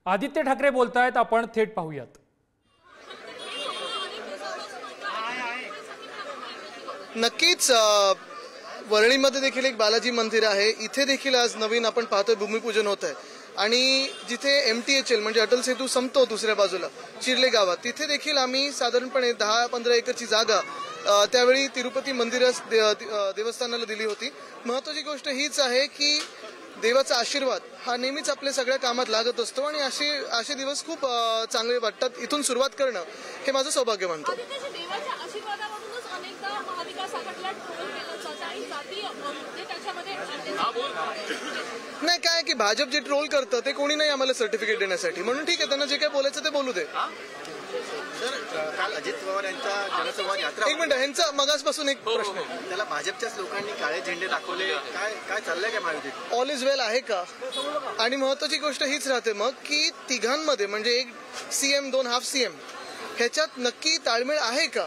आदित्य ठाकरे बोलतायत, आपण थेट पाहूयात। नक्कीच वरळीमध्ये देखील एक बालाजी मंदिर आहे। इथे देखील आज नवीन आपण पाहतोय भूमिपूजन होत आहे आणि जिथे MTHL म्हणजे अटल सेतू संपतो दुसऱ्या बाजूला चिर्ले गावात, तिथे देखील आम्ही साधारणपणे 10-15 एकरची जागा त्यावेळी तिरुपती मंदिरास देवस्थानाला दिली होती। महत्त्वाची गोष्ट हीच आहे की देवाचा आशीर्वाद हा नेहमीच आपल्या सगळ्या कामात लागत असतो आणि असे दिवस खूप चांगले वाटतात। इथून सुरुवात करणं हे माझं सौभाग्य मानतो। नाही काय की भाजप जे ट्रोल करतं ते कोणी नाही आम्हाला सर्टिफिकेट देण्यासाठी, म्हणून ठीक आहे, त्यांना जे काय बोलायचं ते बोलू दे। काल अजित पवार यांच्या जनसंवाद यात्रा, एक मिनिट, ह्यांचा मगासपासून एक प्रश्न आहे, त्याला भाजपच्याच लोकांनी काळे झेंडे दाखवले, काय चाललंय काय महायुतीत? ऑल इज वेल आहे का? आणि महत्वाची गोष्ट हीच राहते मग की तिघांमध्ये म्हणजे एक CM 2 हाफ CM ह्याच्यात नक्की ताळमेळ आहे का?